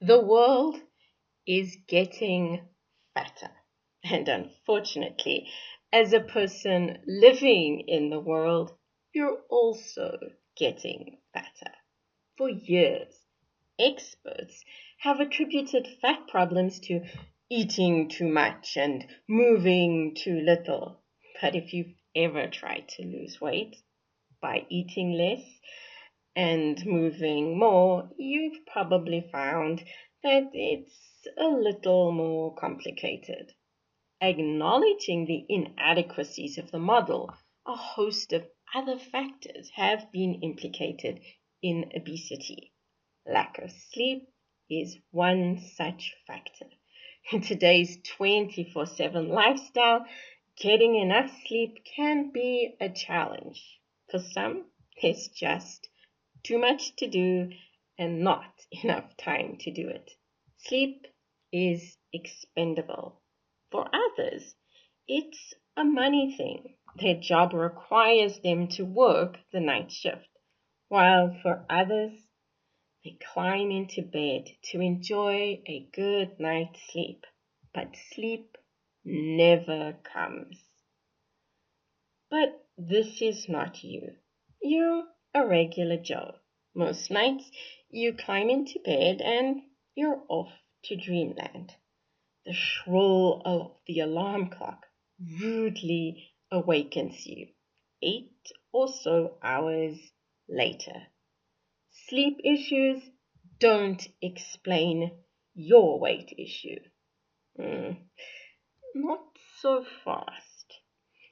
The world is getting fatter. And unfortunately, as a person living in the world, you're also getting fatter. For years, experts have attributed fat problems to eating too much and moving too little. But if you've ever tried to lose weight by eating less and moving more, you've probably found that it's a little more complicated. Acknowledging the inadequacies of the model, a host of other factors have been implicated in obesity. Lack of sleep is one such factor. In today's 24/7 lifestyle, getting enough sleep can be a challenge. For some, there's just too much to do and not enough time to do it. Sleep is expendable. For others, it's a money thing. Their job requires them to work the night shift, while for others, they climb into bed to enjoy a good night's sleep. But sleep never comes. But this is not you. You're a regular Joe. Most nights, you climb into bed and you're off to dreamland. The shrill of the alarm clock rudely awakens you 8 or so hours later. Sleep issues don't explain your weight issue. Not so fast.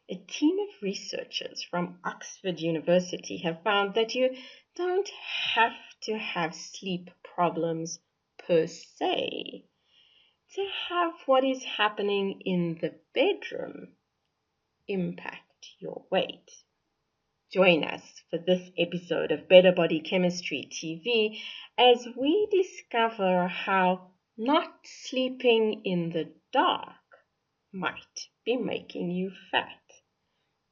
A team of researchers from Oxford University have found that you don't have to have sleep problems per se to have what is happening in the bedroom impact your weight. Join us for this episode of Better Body Chemistry TV as we discover how not sleeping in the dark might be making you fat.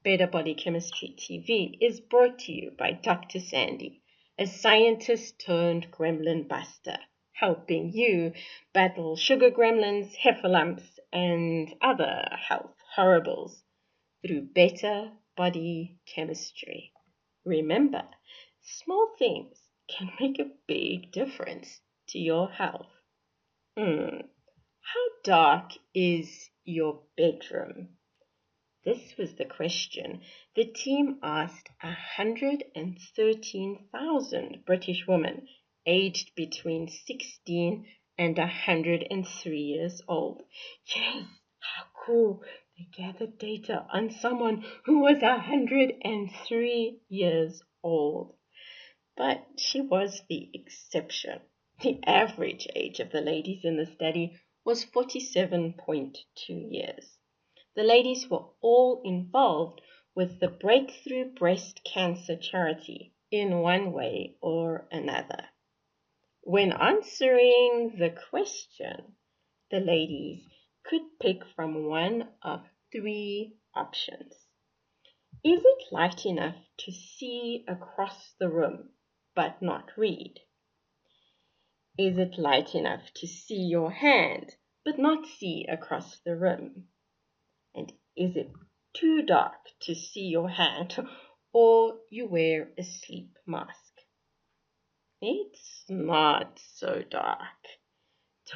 Better Body Chemistry TV is brought to you by Dr. Sandy, a scientist turned gremlin buster, helping you battle sugar gremlins, heifer lumps, and other health horribles through better body chemistry. Remember, small things can make a big difference to your health. How dark is your bedroom? This was the question the team asked 113,000 British women aged between 16 and 103 years old. Yes, how cool. They gathered data on someone who was 103 years old. But she was the exception. The average age of the ladies in the study was 47.2 years. The ladies were all involved with the Breakthrough Breast Cancer Charity in one way or another. When answering the question, the ladies could pick from one of 3 options. Is it light enough to see across the room but not read? Is it light enough to see your hand but not see across the room? And is it too dark to see your hand or you wear a sleep mask? It's not so dark.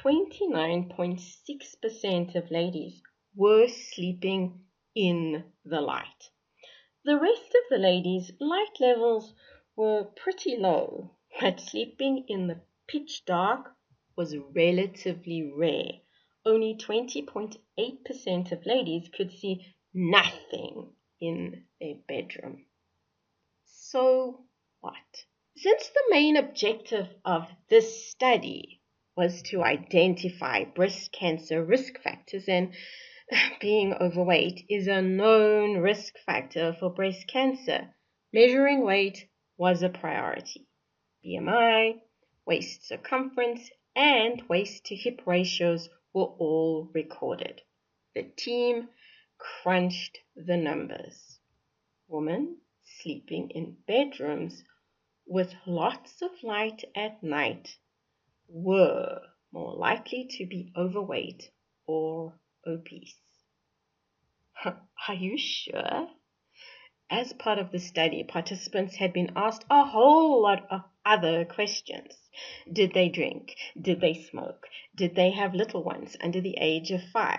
29.6% of ladies were sleeping in the light. The rest of the ladies' light levels were pretty low, but sleeping in the pitch dark was relatively rare. Only 20.8% of ladies could see nothing in their bedroom. So what? Since the main objective of this study was to identify breast cancer risk factors, and being overweight is a known risk factor for breast cancer, measuring weight was a priority. BMI, waist circumference, and waist to hip ratios were all recorded. The team crunched the numbers. Women sleeping in bedrooms with lots of light at night were more likely to be overweight or obese. Are you sure? As part of the study, participants had been asked a whole lot of other questions. Did they drink? Did they smoke? Did they have little ones under the age of 5?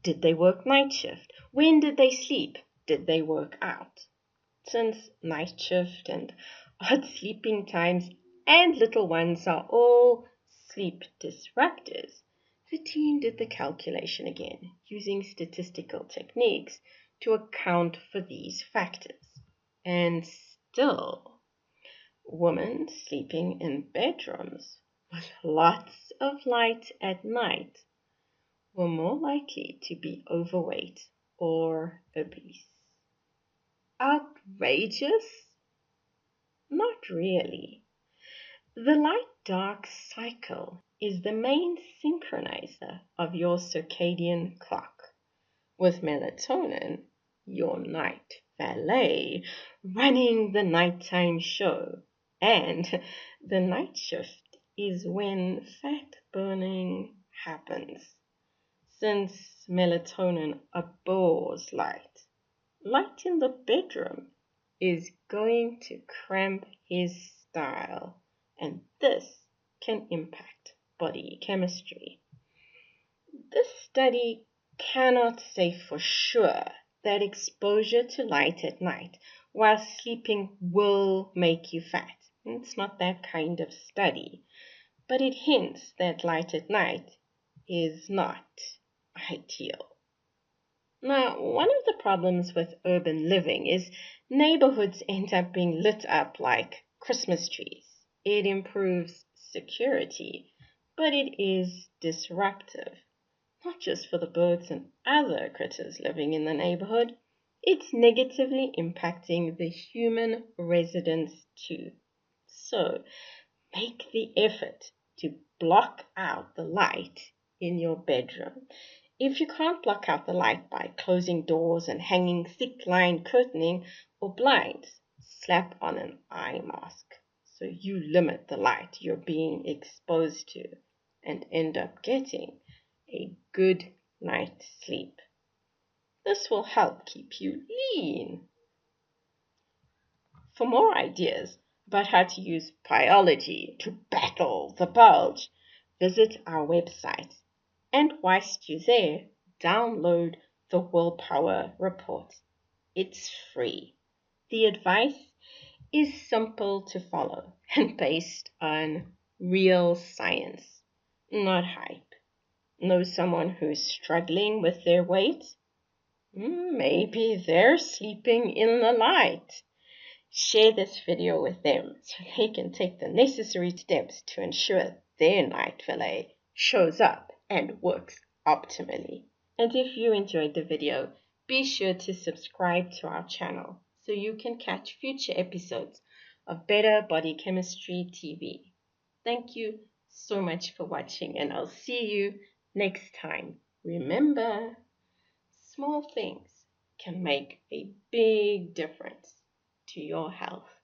Did they work night shift? When did they sleep? Did they work out? Since night shift and odd sleeping times and little ones are all sleep disruptors, the team did the calculation again using statistical techniques to account for these factors. And still, women sleeping in bedrooms with lots of light at night were more likely to be overweight or obese. Outrageous? Not really. The light-dark cycle is the main synchronizer of your circadian clock, with melatonin, your night valet, running the nighttime show. And the night shift is when fat burning happens. Since melatonin abhors light in the bedroom is going to cramp his style, and this can impact body chemistry. This study cannot say for sure that exposure to light at night while sleeping will make you fat. It's not that kind of study, but it hints that light at night is not ideal. Now, one of the problems with urban living is neighborhoods end up being lit up like Christmas trees. It improves security, but it is disruptive, not just for the birds and other critters living in the neighborhood. It's negatively impacting the human residents too. So, make the effort to block out the light in your bedroom. If you can't block out the light by closing doors and hanging thick-lined curtaining or blinds, slap on an eye mask so you limit the light you're being exposed to and end up getting a good night's sleep. This will help keep you lean. For more ideas about how to use biology to battle the bulge, visit our website. And whilst you're there, download the Willpower Report. It's free. The advice is simple to follow and based on real science, not hype. Know someone who's struggling with their weight? Maybe they're sleeping in the light. Share this video with them so they can take the necessary steps to ensure their night valet shows up and works optimally. And if you enjoyed the video, be sure to subscribe to our channel so you can catch future episodes of Better Body Chemistry TV. Thank you so much for watching, and I'll see you next time. Remember, small things can make a big difference to your health.